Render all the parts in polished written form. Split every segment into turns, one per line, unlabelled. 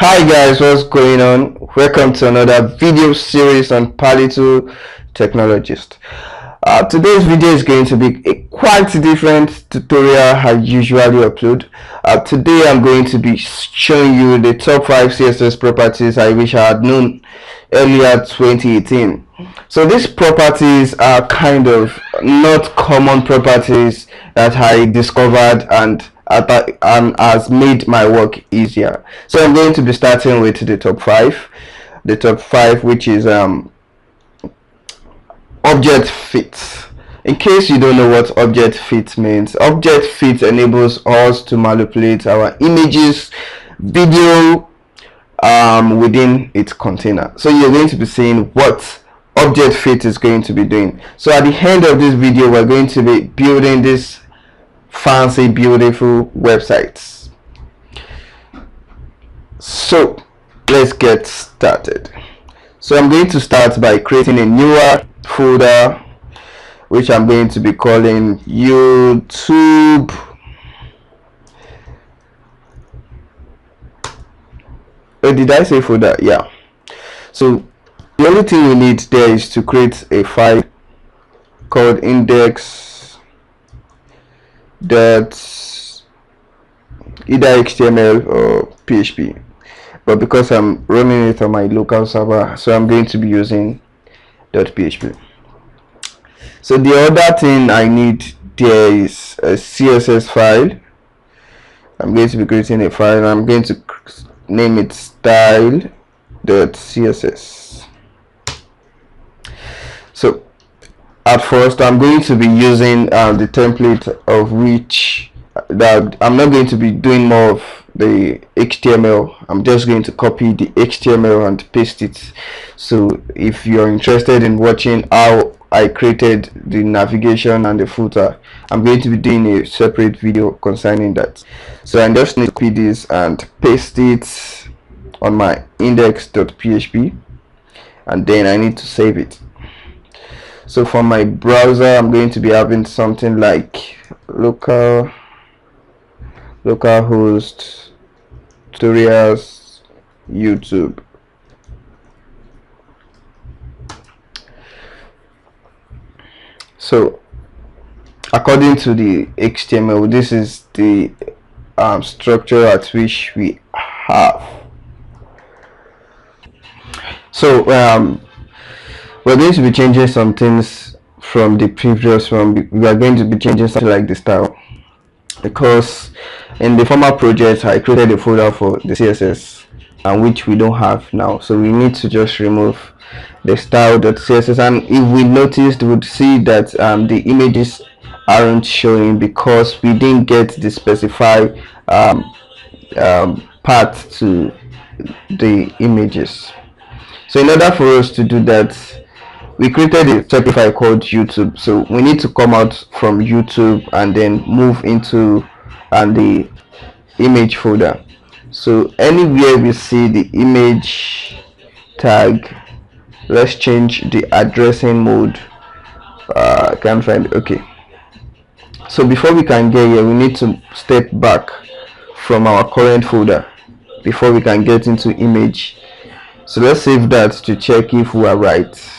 Hi guys, what's going on? Welcome to another video series on Palito Technologist. Today's video is going to be a quite different tutorial I usually upload. Today I'm going to be showing you the top 5 CSS properties I wish I had known earlier 2018. So these properties are kind of not common properties that I discovered and has made my work easier. So I'm going to be starting with the top 5. The top 5, which is ObjectFit. In case you don't know what ObjectFit means, ObjectFit enables us to manipulate our images, video within its container. So you're going to be seeing what ObjectFit is going to be doing. So at the end of this video, we're going to be building this fancy, beautiful websites. So let's get started. So I'm going to start by creating a newer folder, which I'm going to be calling YouTube. Oh, did I say folder? Yeah. So the only thing we need there is to create a file called index dot either HTML or PHP, but because I'm running it on my local server, so I'm going to be using .php. So the other thing I need there is a CSS file. I'm going to be creating a file and I'm going to name it style.css. So at first I'm going to be using the template of which that I'm not going to be doing more of the HTML. I'm just going to copy the HTML and paste it. So if you're interested in watching how I created the navigation and the footer, I'm going to be doing a separate video concerning that. So I just need to copy this and paste it on my index.php, and then I need to save it. So for my browser, I'm going to be having something like localhost tutorials YouTube. So according to the HTML, this is the structure at which we have. So we're going to be changing some things from the previous one. We are going to be changing something like the style, because in the former project I created a folder for the CSS, and which we don't have now. So we need to just remove the style.css, and if we noticed, we would see that the images aren't showing because we didn't get the specified path to the images. So in order for us to do that, we created a separate file called YouTube. So we need to come out from YouTube and then move into the image folder. So anywhere we see the image tag, let's change the addressing mode. I can't find it. Okay, so before we can get here, we need to step back from our current folder before we can get into image. So let's save that to check if we are right.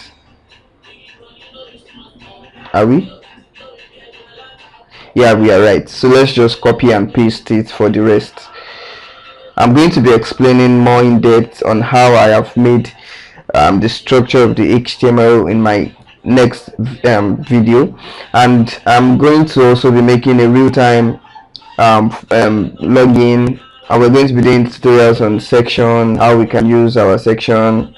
Are we? Yeah, we are right. So let's just copy and paste it for the rest. I'm going to be explaining more in depth on how I have made the structure of the HTML in my next video, and I'm going to also be making a real-time login, and we're going to be doing tutorials on section, how we can use our section.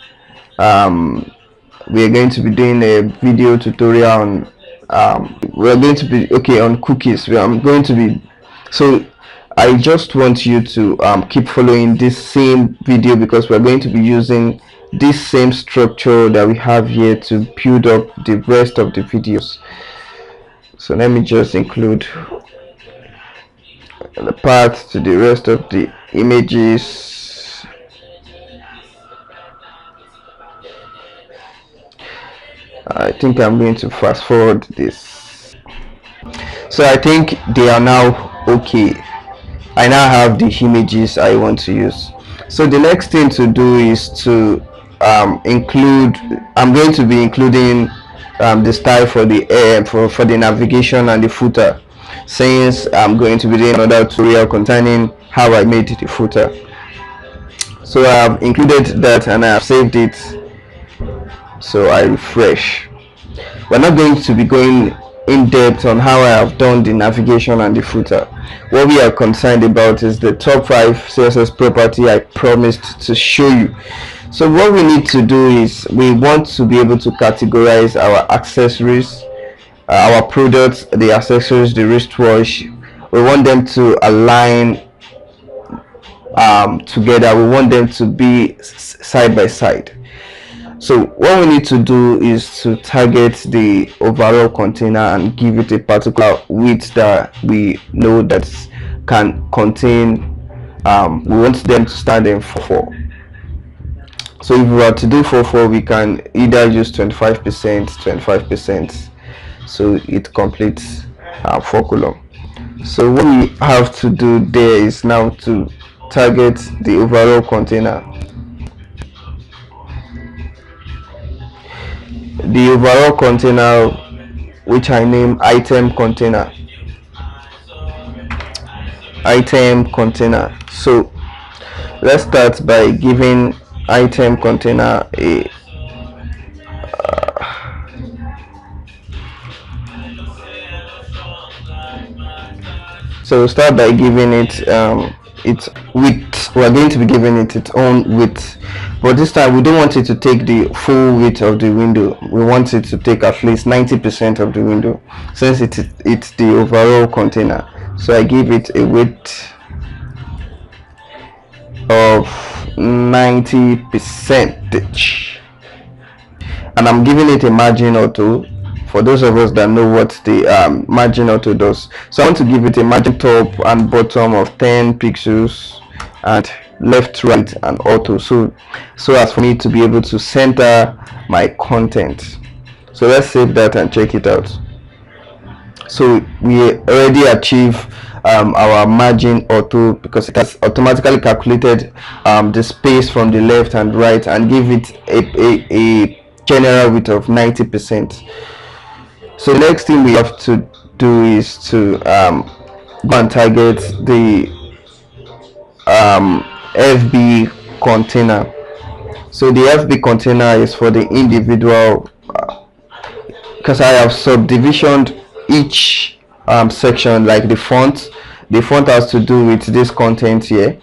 We are going to be doing a video tutorial on we're going to be on cookies. I'm going to be, so I just want you to keep following this same video, because we're going to be using this same structure that we have here to build up the rest of the videos. So let me just include the path to the rest of the images. I think I'm going to fast forward this. So I think they are now okay. I now have the images I want to use. So the next thing to do is to include, I'm going to be including the style for the for the navigation and the footer, since I'm going to be doing another tutorial containing how I made the footer. So I have included that and I have saved it. So I refresh. We're not going to be going in depth on how I have done the navigation and the footer. What we are concerned about is the top 5 CSS property I promised to show you. So what we need to do is we want to be able to categorize our accessories, our products, the accessories, the wristwatch. We want them to align together. We want them to be side by side. So what we need to do is to target the overall container and give it a particular width that we know that can contain, we want them to stand in 4. So if we were to do 4, we can either use 25%, so it completes 4 column. So what we have to do there is now to target the overall container. The overall container, which I name item container. So let's start by giving item container a so we'll start by giving it its width. We're going to be giving it its own width, but this time we don't want it to take the full width of the window. We want it to take at least 90% of the window, since it's the overall container. So I give it a width of 90%, and I'm giving it a margin auto. For those of us that know what the margin auto does, so I want to give it a margin top and bottom of 10 pixels and left, right, and auto, so as for me to be able to center my content. So let's save that and check it out. So we already achieve our margin auto, because it has automatically calculated the space from the left and right and give it a general width of 90%. So the next thing we have to do is to go and target the FB container. So the FB container is for the individual, because I have subdivisioned each section, like the font has to do with this content here.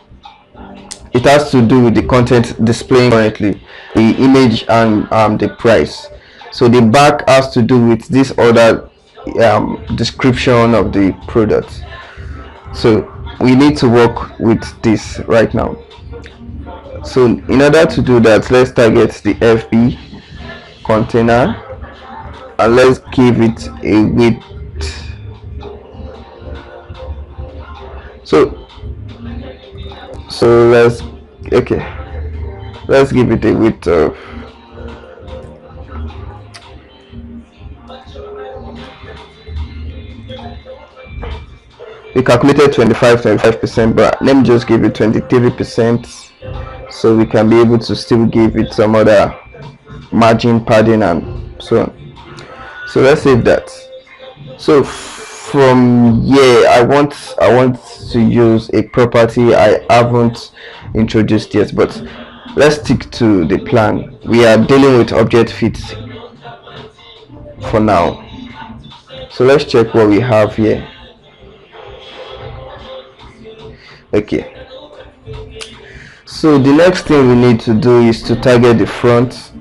It has to do with the content displaying currently, the image, and the price. So the back has to do with this other description of the product. So we need to work with this right now. So in order to do that, let's target the FB container and let's give it a width. So let's give it a width of we calculated 25%, but let me just give it 23%, so we can be able to still give it some other margin padding and so on. So let's save that. So from here I want to use a property I haven't introduced yet, but let's stick to the plan. We are dealing with ObjectFit for now, so let's check what we have here. Okay, so the next thing we need to do is to target the front.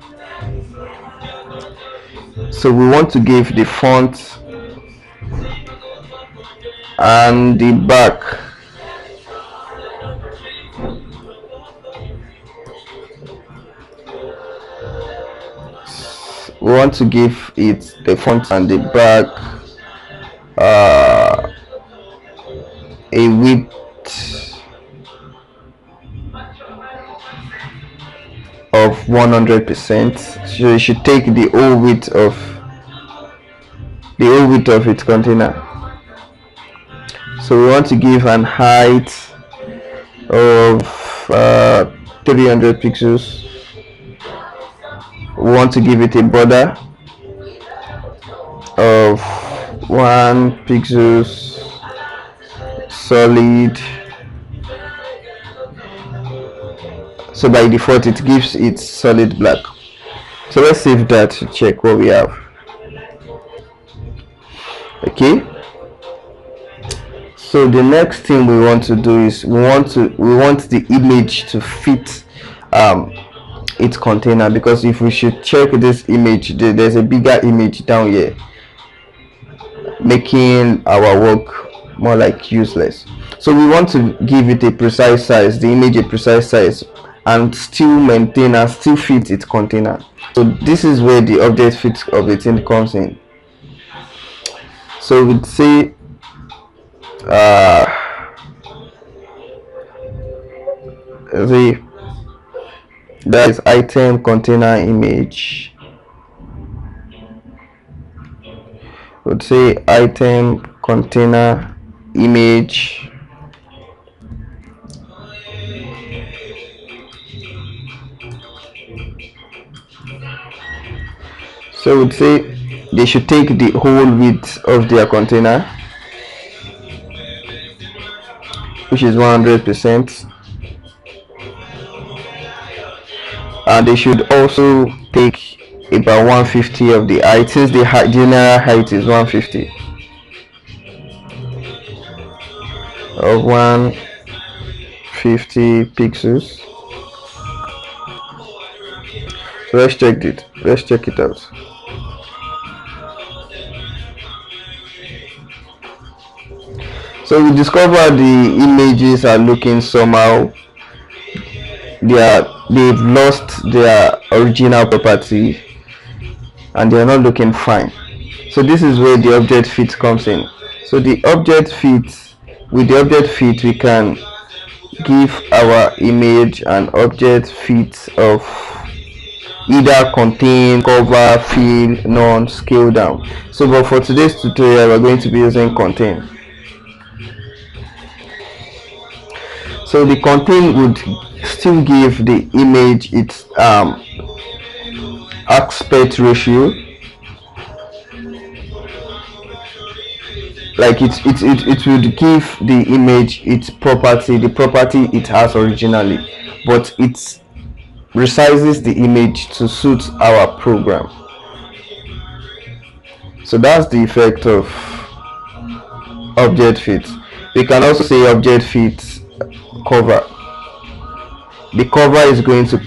So we want to give the front and the back we want to give it the front and the back a width of 100%. So you should take the whole width of its container. So we want to give an height of 300 pixels. We want to give it a border of 1 pixels solid. So by default it gives it solid black. So let's save that to check what we have. Okay, so the next thing we want to do is we want the image to fit its container, because if we should check this image, there's a bigger image down here making our work more like useless. So we want to give it a precise size, the image a precise size, and still maintain and still fit its container. So this is where the ObjectFit of the thing comes in. So we'd say that is item container image. Would say item container image. So would say they should take the whole width of their container, which is 100%, and they should also take about 150 of the height, since the general height is 150 of 150 pixels. So let's check it out. So we discover the images are looking somehow. They've lost their original property and they are not looking fine. So this is where the ObjectFit comes in. So the ObjectFit, with the ObjectFit we can give our image an ObjectFit of either contain, cover, fill, none, scale down. So but for today's tutorial we're going to be using contain. So the contain would still give the image its aspect ratio, like it would give the image its property, the property it has originally, but it resizes the image to suit our program. So that's the effect of ObjectFit. We can also say ObjectFit cover. The cover is going to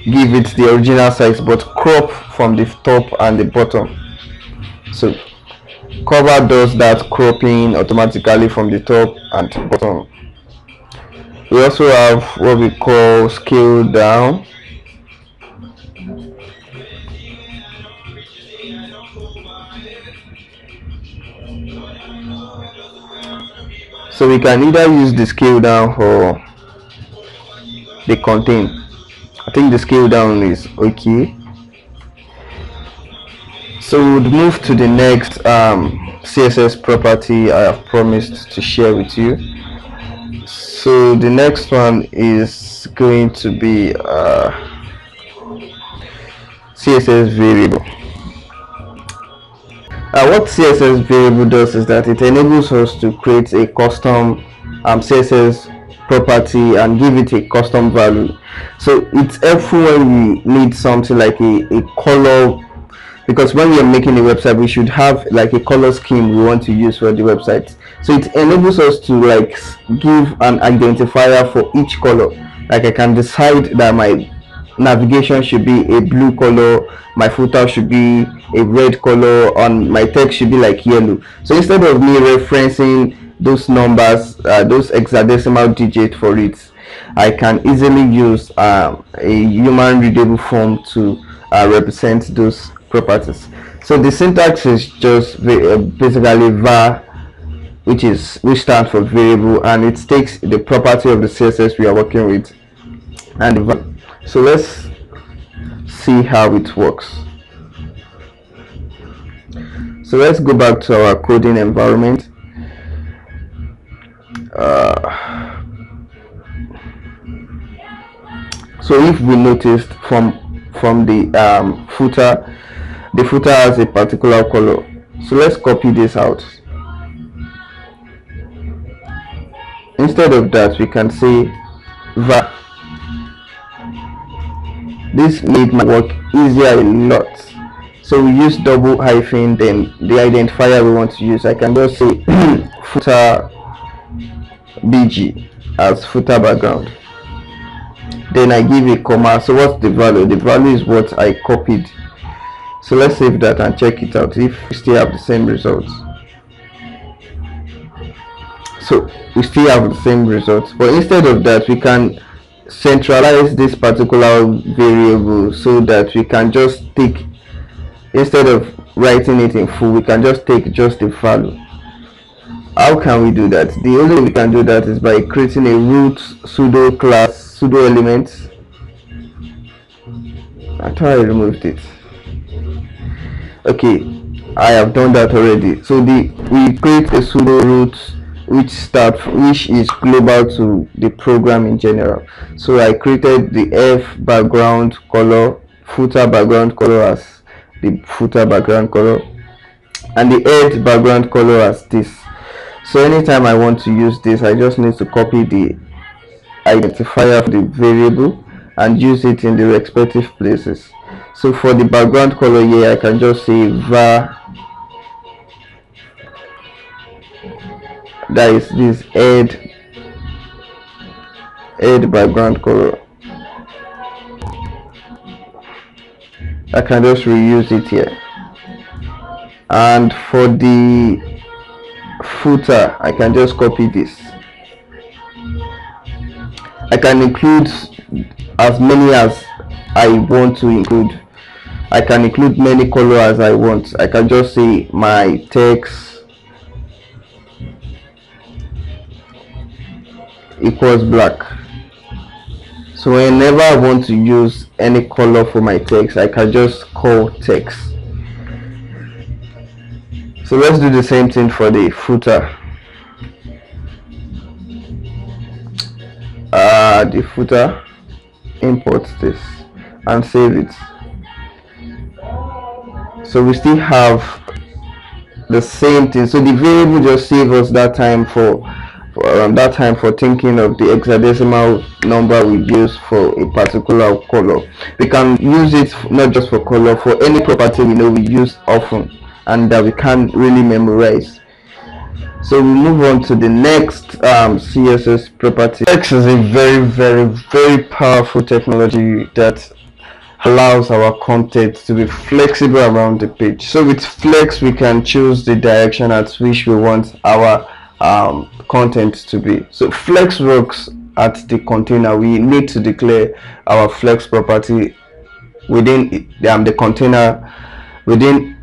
give it the original size but crop from the top and the bottom. So cover does that cropping automatically from the top and bottom. We also have what we call scale down. So we can either use the scale down or the contain. I think the scale down is okay. So we'll move to the next CSS property I have promised to share with you. So the next one is going to be CSS Variable. What CSS Variable does is that it enables us to create a custom CSS property and give it a custom value. So it's helpful when we need something like a color, because when we are making a website we should have like a color scheme we want to use for the website. So it enables us to like give an identifier for each color. Like I can decide that my navigation should be a blue color, my footer should be a red color, and my text should be like yellow. So instead of me referencing those numbers, those hexadecimal digits for it, I can easily use a human readable form to represent those properties. So the syntax is just basically var, which stands for variable, and it takes the property of the CSS we are working with and the value. So let's see how it works. So let's go back to our coding environment. So if we noticed from the footer has a particular color. So let's copy this out. Instead of that, we can say var. This made my work easier a lot. So we use double hyphen, then the identifier we want to use. I can just say footer bg as footer background. Then I give a comma. So what's the value? The value is what I copied. So let's save that and check it out if we still have the same results. So we still have the same results, but instead of that, we can centralize this particular variable so that we can just take, instead of writing it in full, we can just take just the value. How can we do that? The only way we can do that is by creating a root pseudo class pseudo element. I thought I removed it. Okay, I have done that already. So we create a pseudo root which is global to the program in general. So I created the f background color, footer background color as the footer background color, and the head background color as this. So anytime I want to use this, I just need to copy the identifier of the variable and use it in the respective places. So for the background color here, I can just say var, that is this head background color. I can just reuse it here. And for the footer, I can just copy this. I can include as many as I want to include. I can include many colors as I want. I can just say my text equals black. So whenever I want to use any color for my text, I can just call text. So let's do the same thing for the footer. The footer, import this and save it. So we still have the same thing. So the variable just save us that time for thinking of the hexadecimal number we use for a particular color. We can use it not just for color, for any property we know we use often and that we can't really memorize. So we move on to the next CSS property. Flex is a very powerful technology that allows our content to be flexible around the page. So with Flex, we can choose the direction at which we want our content to be. So Flex works at the container. We need to declare our Flex property within the container, within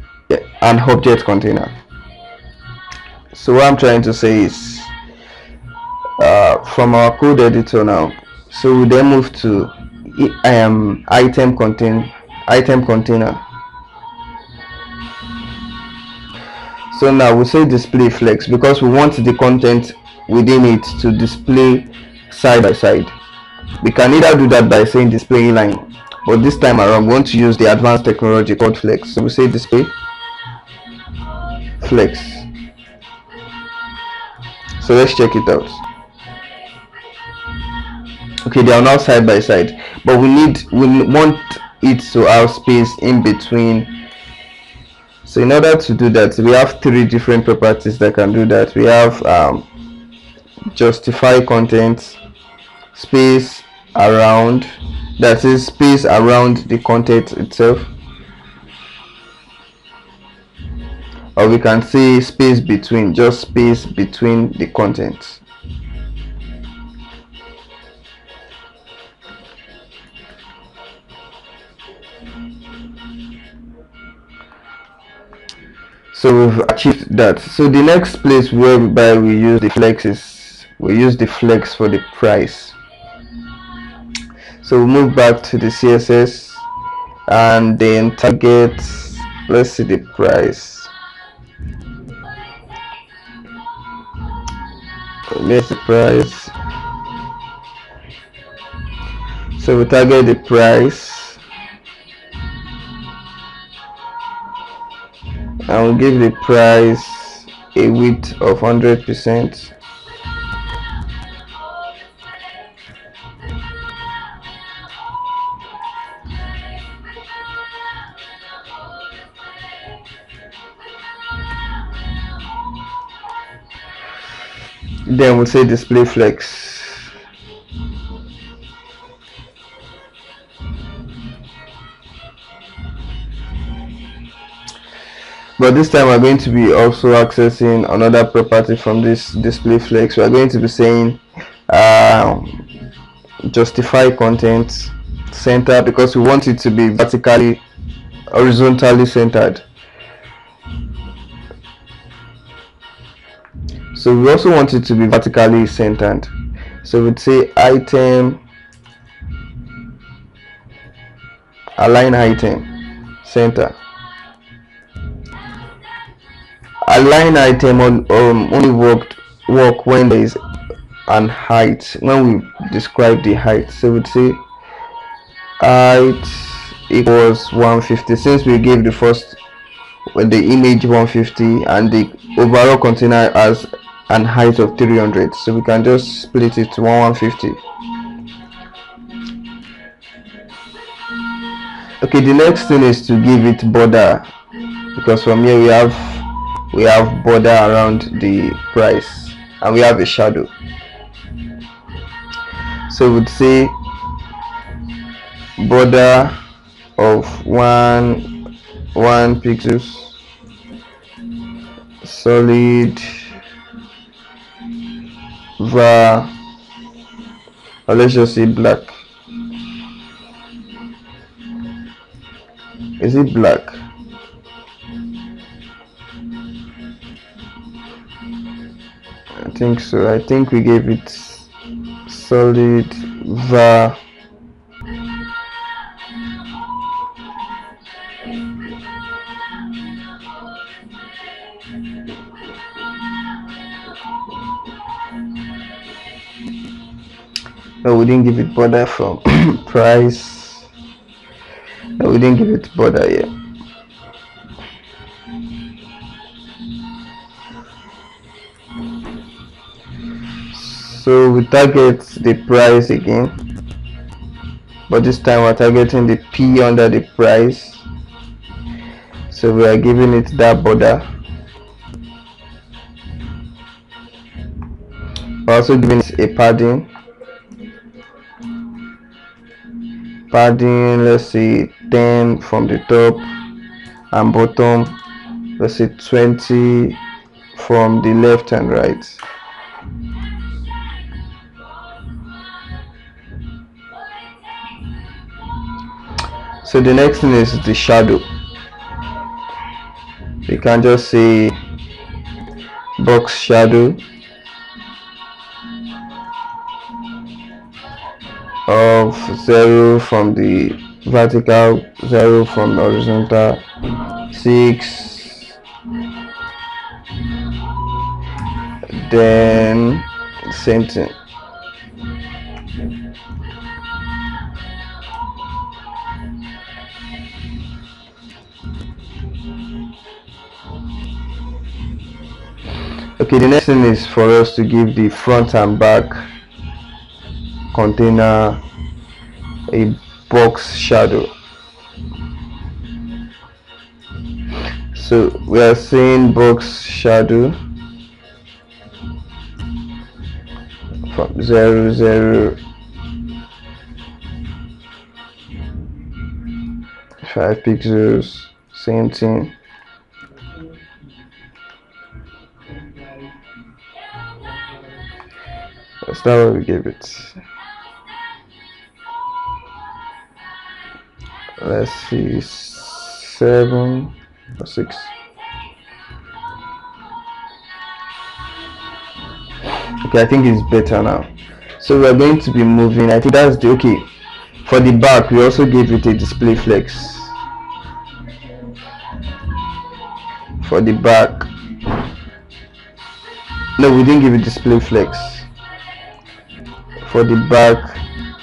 an object container. So what I'm trying to say is from our code editor now. So we then move to item container. So now we say display flex because we want the content within it to display side by side. We can either do that by saying display inline, but this time around we want to use the advanced technology called flex. So we say display flex. So let's check it out. Okay, they are now side by side, but we want it to have space in between. So in order to do that, we have three different properties that can do that. We have justify content, space around, that is space around the content itself, or we can say space between, just space between the content. So we've achieved that. So the next place whereby we use the flex is we use the flex for the price. So we'll move back to the CSS and then target, let's see the price. Let's the price. So we target the price and we'll give the price a width of 100%. Then we'll say display flex. But this time we're going to be also accessing another property from this display flex. We're going to be saying justify content center, because we want it to be vertically, horizontally centered. So we also want it to be vertically centered. So we'd say item, align item center. Align item only work when there is an height, when we describe the height. So we'd say height equals 150, since we gave the first the image 150 and the overall container has an height of 300, so we can just split it to 150. Okay, the next thing is to give it border, because from here we have border around the price and we have a shadow. So we'd say border of 1 pixels, solid var, or let's just say black. Is it black? I think so. I think we gave it solid var no, we didn't give it border from price. No, we didn't give it border yet. So we target the price again, but this time we're targeting the P under the price. So we are giving it that border. We're also giving it a padding. Let's say 10 from the top, and bottom let's say 20 from the left and right. So the next thing is the shadow. You can just say box shadow of 0 from the vertical, 0 from the horizontal, 6, then same thing. Okay, the next thing is for us to give the front and back container a box shadow. So we are saying box shadow from 0, 0, 5 pixels, same thing. That's not what we gave it. Let's see, 7 or 6. Okay, I think it's better now. So we're going to be moving. I think that's the okay. For the back, we also gave it a display flex. For the back, no, we didn't give it display flex. For the back,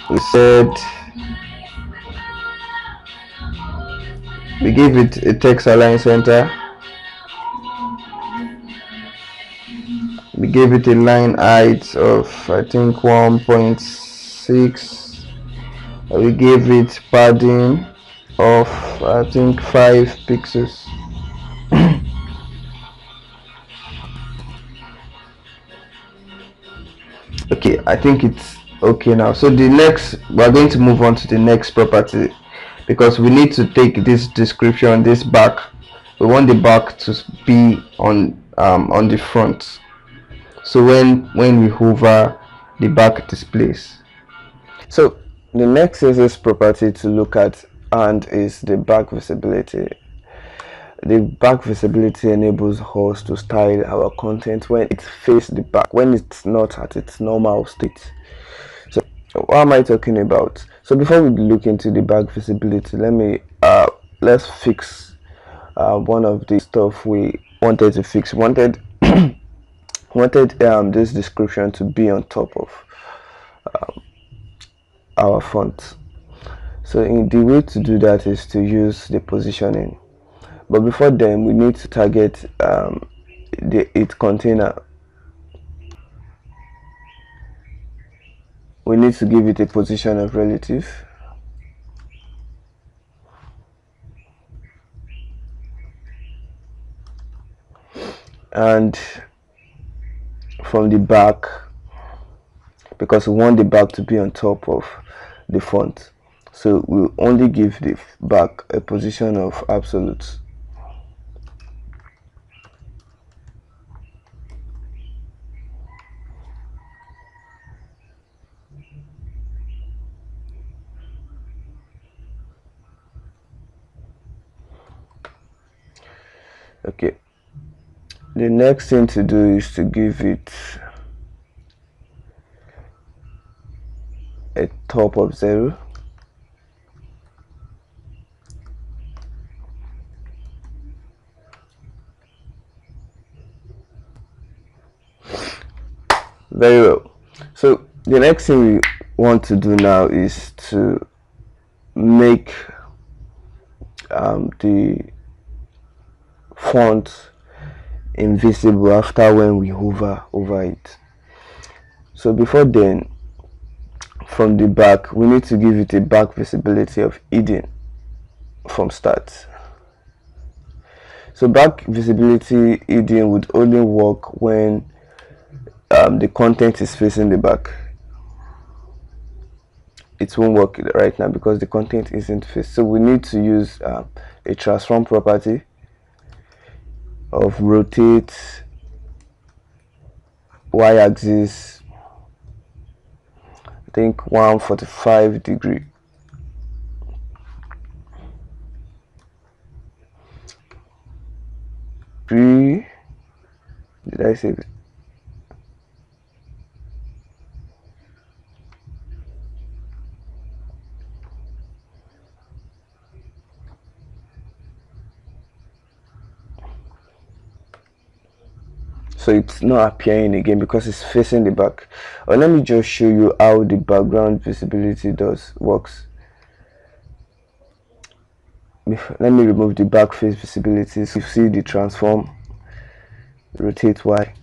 we said We give it a text align center. We gave it a line height of I think 1.6. We gave it padding of I think 5 pixels. Okay, I think it's okay now. So the next, we're going to move on to the next property, because we need to take this description, this back, we want the back to be on the front, so when we hover, the back displays. So the next CSS property to look at and is the back visibility. The back visibility enables us to style our content when it faces the back, when it's not at its normal state. So what am I talking about? So before we look into the back visibility, let's fix one of the stuff we wanted to fix. Wanted this description to be on top of our font. So the way to do that is to use the positioning. But before then, we need to target the it container. We need to give it a position of relative. And from the back, because we want the back to be on top of the font, so we'll only give the back a position of absolute. Okay, the next thing to do is to give it a top of 0. Very well. So the next thing we want to do now is to make the font invisible after when we hover over it. So before then, from the back, we need to give it a back visibility of hidden from start. So back visibility hidden would only work when the content is facing the back. It won't work right now because the content isn't faced. So we need to use a transform property of rotate y-axis, I think 145 degree. Did I say it? So it's not appearing again because it's facing the back. Or let me just show you how the background visibility works. Let me remove the back face visibility. So you see the transform, rotate Y.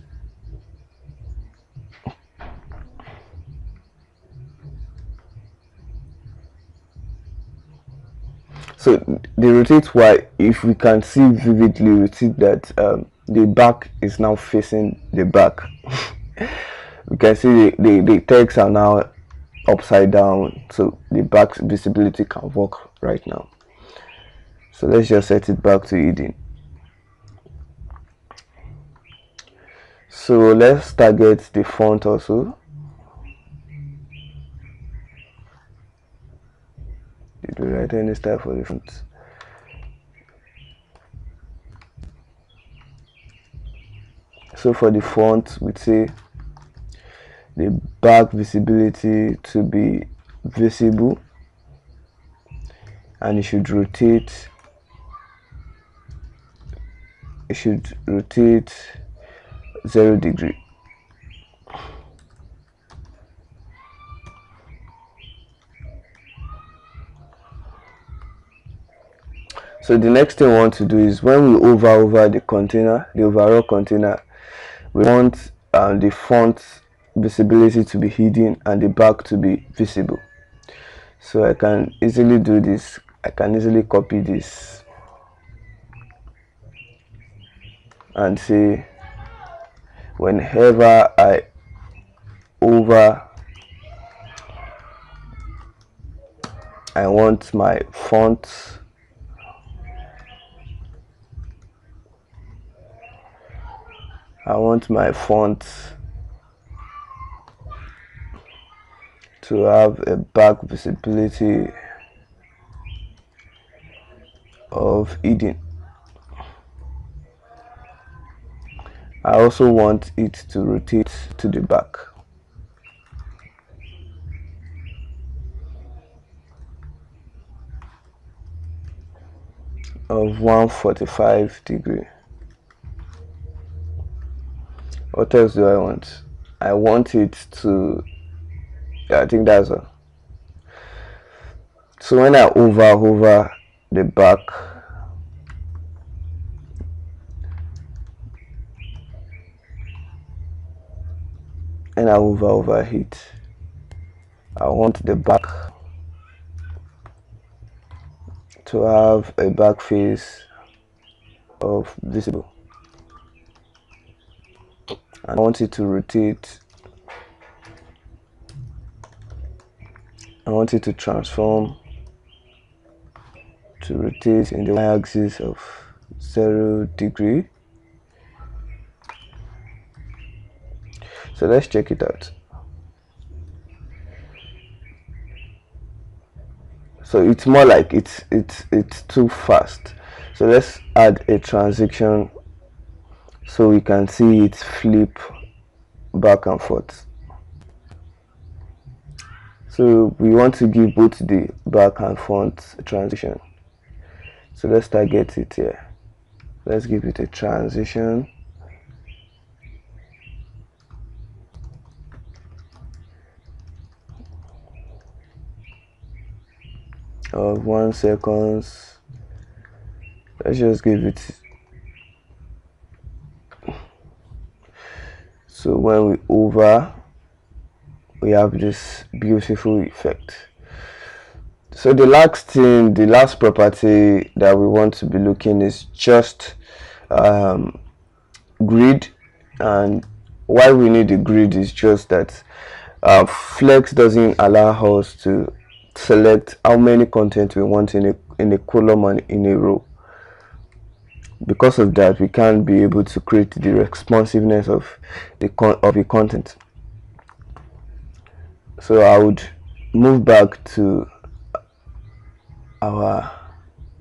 So the rotate Y, if we can see vividly, we see that the back is now facing the back. We can see the text are now upside down, so the back visibility can work right now. So let's just set it back to hidden. So let's target the font also. Did we write any style for the font? So for the font, we'd say the back visibility to be visible, and it should rotate 0 degree. So the next thing we want to do is when we hover over the container, the overall container, we want the font visibility to be hidden and the back to be visible. So I can easily do this. I can easily copy this and say whenever I hover, I want my font to have a back visibility of hidden. I also want it to rotate to the back. Of 145 degree. What else do I want? I want it to, I think that's all. So when I hover the back, and I hover it, I want the back to have a back face of visible. I want it to rotate. I want it to transform to rotate in the y-axis of 0 degree. So let's check it out. So it's more like it's too fast. So let's add a transition so we can see it flip back and forth. So we want to give both the back and front transition. So let's target it here. Let's give it a transition of 1 second. Let's just give it. So when we hover, we have this beautiful effect. So the last property that we want to be looking is just grid. And why we need the grid is just that Flex doesn't allow us to select how many content we want in a column and in a row. Because of that, we can't be able to create the responsiveness of the content. So I would move back to our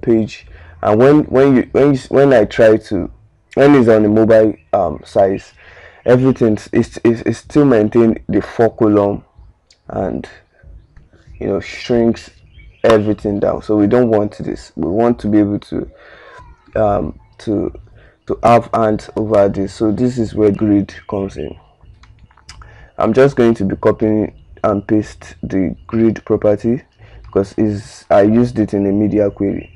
page, and when it's on the mobile size, everything is still maintain the 4 column, and shrinks everything down. So we don't want this. We want to be able to have hands over this. So this is where grid comes in. I'm just going to be copying and paste the grid property because I used it in a media query.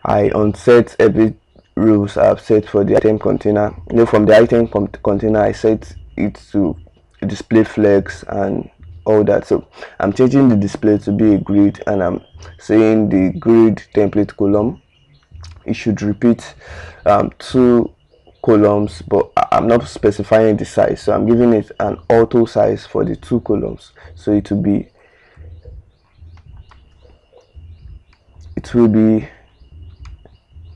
I unset every rules I've set for the item container. From the item container, I set it to display flex and all that. So I'm changing the display to be a grid, and I'm saying the grid template column, it should repeat 2 columns, but I'm not specifying the size, so I'm giving it an auto size for the 2 columns. So it will be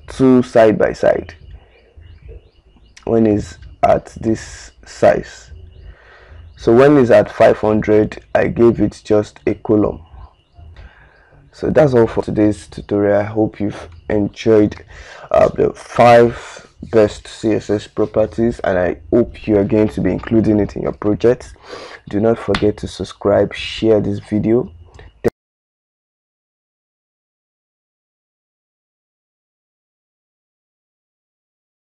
2 side by side when it's at this size. So when it's at 500, I gave it just a column. So that's all for today's tutorial. I hope you've enjoyed the 5 best CSS properties, and I hope you are going to be including it in your project. Do not forget to subscribe, share this video,